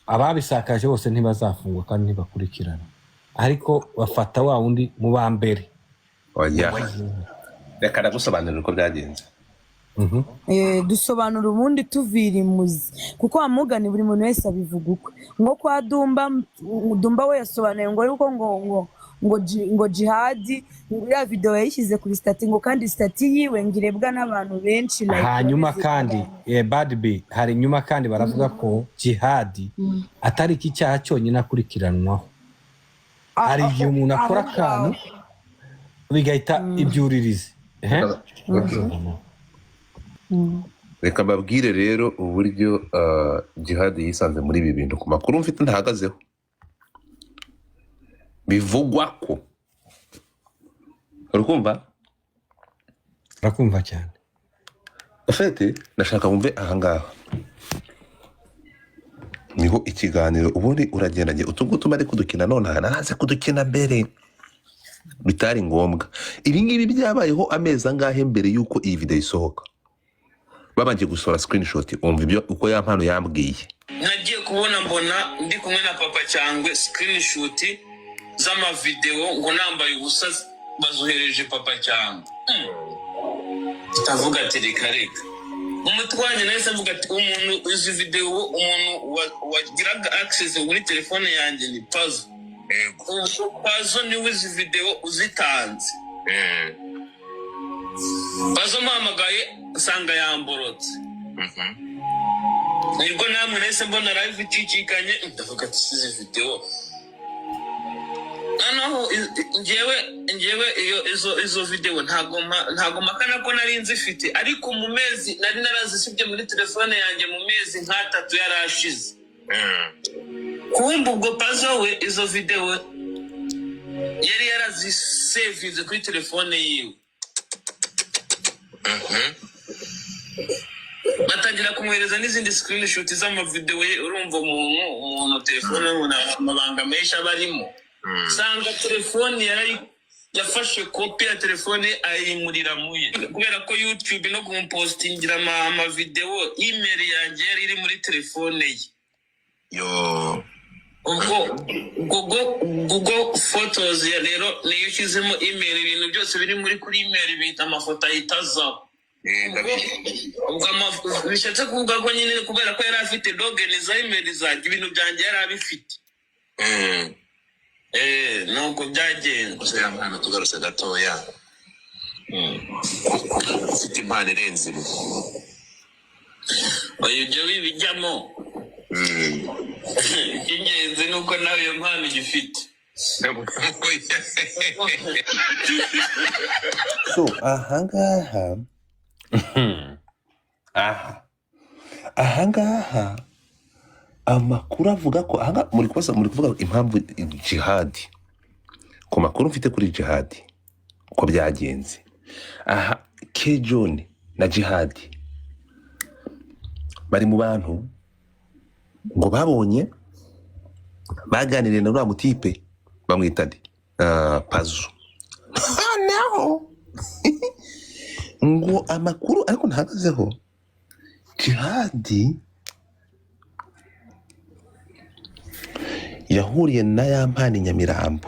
ababisakaje bose ntibazafungwa kandi ntibakurikirana ariko bafata wa wundi mu ba mbere oya reka nagusobanurira uko byagenze dusobanura ubundi tuvira imuzi kuko wamugani buri muntu wese abivuga ukwe nko kwa Dumba we yasobanuye ngo yuko ngo jihadi ya video yayishyize kuri stati ngo kandi stati yiwe ngirebwa n'abantu benshi hanyuma kandi Bad B hari nyuma kandi baravuga ko jihadi atari iki cyaha cyonyine akurikiranwaho hari igihe umuntu akora akantu bigahita ibyuririze reka mbabwire rero uburyo jihadi yisanze muri ibi bintu ku makuru mfite ntahagazeho bivugwa ko urakumva cyane afite nashaka wumve ahangaha niho ikiganiro ubundi uragendanye utungutu bari kudukina none naraze kudukina mbere bitari ngombwa ibi ngibi byabayeho amezi angahe mbere yuko iyi video isohoka babanje gusora screenshot umva ibyo uko yampano yambwiye nagiye kubona mbona ndi kumwe na papa cyangwe screenshot z'ama video ngo nambaye ubusa bazohereje papa cyangwe tavuga ati reka umutwanye nahise mvuga ati umuntu izi video umuntu wagiraga access muri telefone yanjye ni Pazo niwe izi video uzitanze Pazo mpamagaye nsanga yamborotse nibwo namwe nahise mbona live icikikanye ndavuga ati izi video noneho njyewe izo video ntago makana ko nari nzifite ariko mu mezi nari narazisibye muri telefone yanjye mu mezi nk'atatu yarashize kumva ubwo Pazo we izo video yari yarazisevinze kuri telefone yiwe batangira kumwereza n'izindi screenshot z'amavideo urumva umuntu telefone amabanga menshi abarimo sanga telefone yafashe kopi ya telefone ayimurira muye kubera ko YouTube no kumpostingira amavideo email yanjye yari iri muri telefone ye yo Google Photos ya rero niyo ushyizemo email ibintu byose biri muri kuri email bita amafoto ahitaza bishatse kuvuga ko nyine kubera ko yari afite login za email zanjye ibintu byanjye yari abifite nuko byagenze gusa yampano tugarutse gatoya ufite impano irenze imwe ibyo bibijyamo icy'ingenzi ni uko nawe iyo mpano ugifite so ahangaha amakuru avuga ko muri kuvuga impamvu jihadi ku makuru mfite kuri jihadi uko byagenze K-John na jihadi bari mu bantu ngo babonye baganiriye na uriya mutipe bamwita Pazo naho ngo amakuru ariko ntahagazeho jihadi yahuriye na yampani Nyamirambo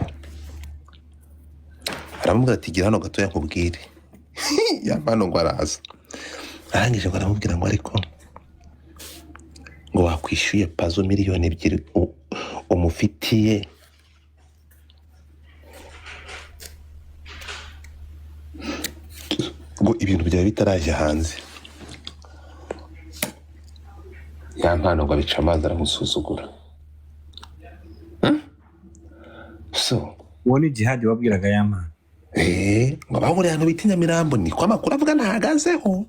aramubwira ati gira hano gatoya nkubwire yampano ngo araza arangije ngo aramubwira ngo ariko ngo wakwishyuye Pazo miliyoni 2 umufitiye ngo ibintu byawe bitaraje hanze yampano ngo abica amazi aramusuzugura so woni jihadi wabwiraga yampano ngo bahuriye ahantu bita Nyamirambo niko amakuru avuga ntahagazeho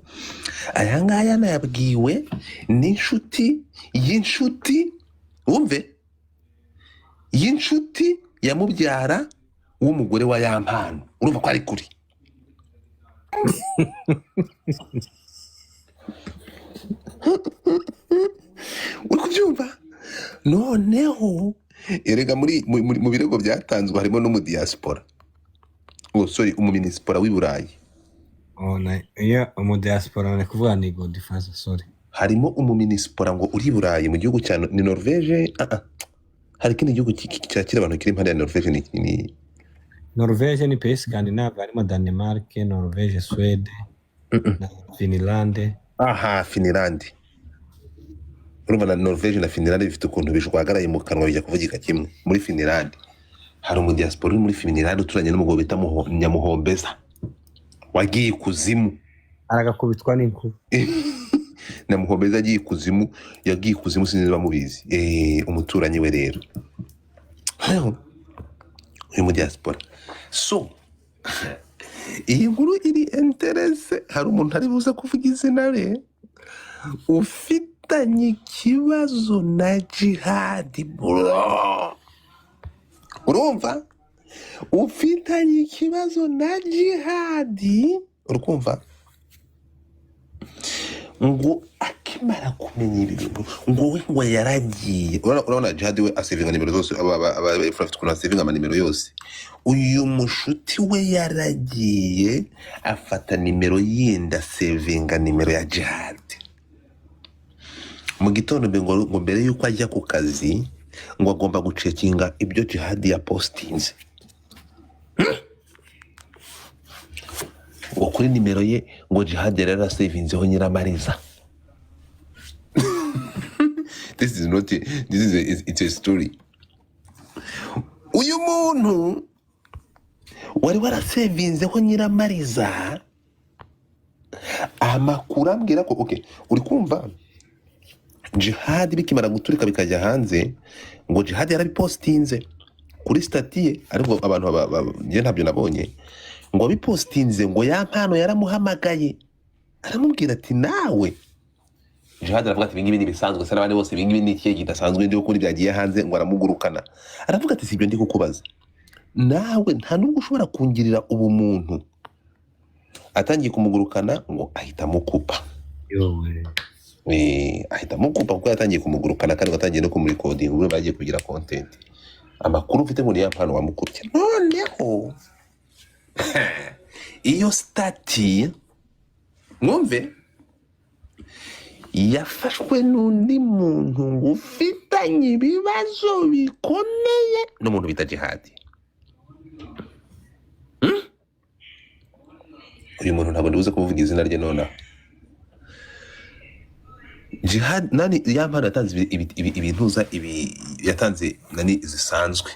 aya ngaya nayabwiwe n'inshuti y'inshuti wumve y'inshuti ya mubyara w'umugore wa yampano urumva ko ari kuri uri kubyumva noneho erega mu birego byatanzwe harimo no mu diaspora umuminisipora w'i Burayi iya umu diaspora ni kuvuga ni Godfather sorry harimo umuminisipora ngo uri Burayi mu gihugu cya ni Norvege. Hari ikindi gihugu cyakira abantu kiri impande ya Norvege ni Norvege ni pays Scandinave, harimo Denmark, Norvege, Swede na Finland. Finland. Urumva na Norvege na Finland bifite ukuntu bishwagaraye mu kanwa bijya kuvugika kimwe. Muri Finland hari umudiaspora uri muri Finland uturanye n'umugabo bita Nyamuhombeza wagiye kuzimu aragakubitwa n'inkuba. Nyamuhombeza yagiye kuzimu sinzi bamubizi. Umuturanyi we rero uyu mudiaspora. So iyi nkuru iri interese, hari umuntu ari buze kuvuga izina re ufitanye ikibazo na jihadi bro. Urumva ufitanye ikibazo na jihadi, urukumva ngo akimara kumenya ibi bintu ngo we ngo yaragiye. Urabona jihadi we asevinga nimero zose, abafite kuna asevinga amanimero yose. Uyu mushuti we yaragiye afata nimero yenda sevinga nimero ya jihadi. Mu gitondo ngo mbere yuko ajya ku kazi ngo agomba gucekinga ibyo jihadi ya postinze. Ngo kuri nimero ye ngo jihadi yari savinzeho Nyiramariza. This is a story. Uyu muntu wari warasevinzeho Nyiramariza, amakuru ambwira ko uri kumva jihadi bikimara guturika bikajya hanze ngo jihadi yarabipostinze kuri statiye, ariko abantu nje ntabyo nabonye, ngo bipostinze ngo ya mpano yaramuhamagaye aramubwira ati nawe. Jihadi aravuga ati ibingibi ni bisanzwe se n'abandi bose ibingibi ni ikihe kidasanzwe ndiho kuri byagiye hanze, ngo aramugurukana aravuga ati sibyo ndi kukubaza nawe nta nubwo ushobora kungirira ubumuntu. Atangiye kumugurukana ngo ahita mukupa. Ahita mukupa kuko yatangiye kumugurukana kandi atangiye no kumurikodinga ubwo bagiye kugira content. Amakuru mfite ngo ni ya mpano wamukubye. Noneho iyo stati mwumve yafashwe n'undi muntu ngo ufitanye ibibazo bikomeye n'umuntu bita jihadi. Uyu muntu ntabwo ndibuze kuvuga izina rye nonaha. Jihad nani yampana yatanze ibintuza yatanze nani zisanzwe.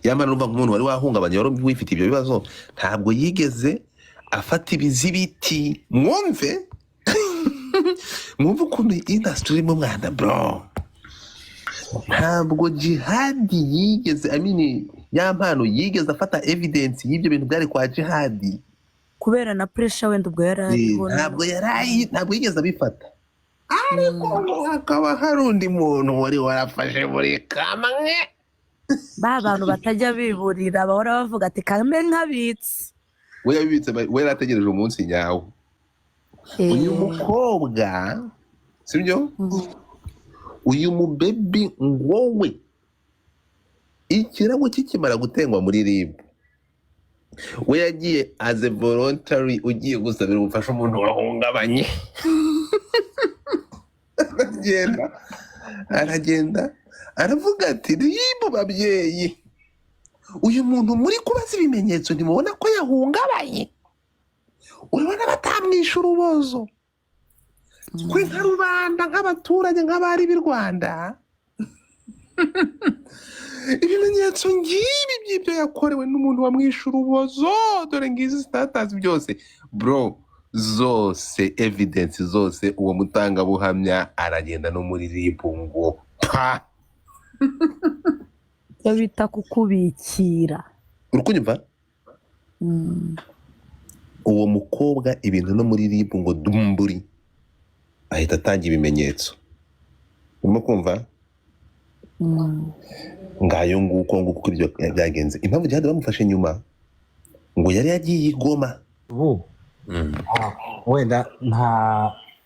Yampana numva nk'umuntu wari wahungabanye wari wifite ibyo bibazo ntabwo yigeze afata ibizibiti. Mwumve ukuntu industry mu Rwanda bro. Ntabwo jihadi yigeze yampano yigeze afata evidence y'ibyo bintu byari kwa jihadi kubera na pressure wenda ubwo yarabibona. Ntabwo yigeze abifata. Ariko hakaba hari undi muntu wari warafashe muri kamwe. Bantu batajya biburira bahora bavuga ati kambe nkabitse. We yabibitse we yarategereje umunsi nyawo. Uyu mukobwa sibyo? Uyu mubebi ngowe ikirago kikimara gutengwa muri RIB, we yagiye as a voluntary ugiye gusabira ubufasha umuntu wahungabanye. Aragenda aravuga ati RIB babyeyi, uyu muntu muri kubaza ibimenyetso ntimubona ko yahungabanye? Urabona batamwisha urubozo kwe nka rubanda nk'abaturage nk'abari b'i Rwanda. Ibimenyetso ngibi by'ibyo yakorewe n'umuntu wamwisha urubozo, dore ngizi status byose bro, zose evidence zose uwo mutangabuhamya aragenda no muri RIB ngo pa. Bita kukubikira. Urukunyumva? Uwo mukobwa ibintu no muri RIB ngo dumburi ahita atanga ibimenyetso. Urimo kumva? Ngayo nguko ibyo byagenze. Impamvu jihadi bamufashe nyuma ngo yari yagiye Goma.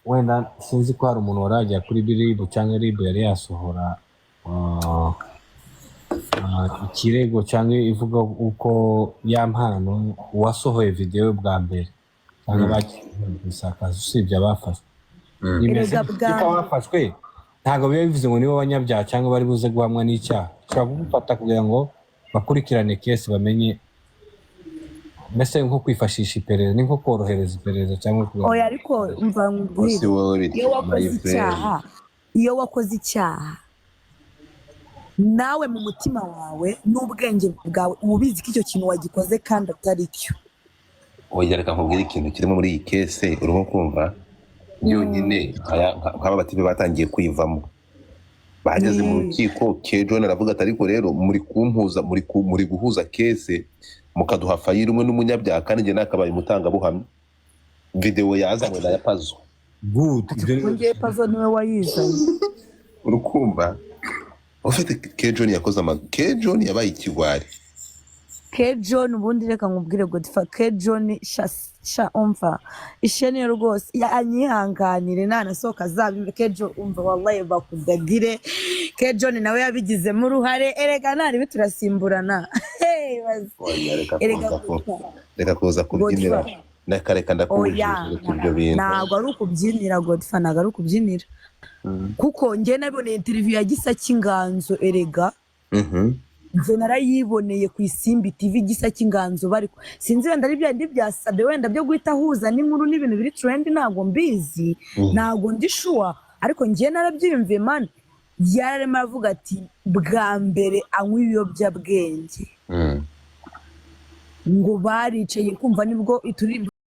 wenda sinzi ko hari umuntu warajya kuri RIB cyangwa RIB yari yasohora ikirego cyangwa ivuga uko ya mpano wasohoye video bwa mbere cyangwa bakisakaza usibye abafashwe. imeze Erega kuko bwa- bafashwe ntabwo biba bivuze ngo nibo banyabyaha cyangwa bari buze guhamwa n'icyaha ushobora kugufata kugira ngo bakurikirane kesi bamenye mbese nko kwifashisha iperereza ni nko korohereza iperereza cyangwa oya ariko umva nkubwire Ose wowe iyo wakoze my icyaha iyo wakoze icyaha nawe mu mutima wawe n'ubwenge bwawe uba ubizi ko icyo kintu wagikoze kandi atari cyo oya reka nkubwire ikintu kirimo muri iyi kese urimo kumva yonyine nk'aba batibe batangiye kwivamo bageze mu rukiko Kejon aravuga ati ariko rero muri kumpuza muri guhuza kese mukaduha fayiri umwe n'umunyabyaha kandi njye nakabaye umutangabuhamya video yazanywe na Pazo good wongeye Pazo niwe wayizanye urukumva ufite Kejon yakoze Kejon yabaye ikigwari Kejon ubundi reka nkubwire Godfa Kejon sha umva ishene rwose yanyihanganire nanasohoka zabi Kejon umva wallahi bakudagire Kejon nawe yabigizemo uruhare erega nari biturasimburana reka kuza kubyinira nakareka ndakubujije ibyo bintu ntabwo ari ukubyinira Godfa ntabwo ari ukubyinira kuko njye naboneye interview ya Gisa cy'Inganzo erega nze narayiboneye ku Isimbi TV Gisa cy'Inganzo bari sinzi wenda ari byandi byasabe wenda byo guhita huza n'inkuru n'ibintu biri trend ntabwo mbizi ntabwo ndi sure ariko njye narabyiyumviye man yararema avuga ati bwa mbere anywa ibiyobyabwenge ngo baricaye kumva nibwo ituririmba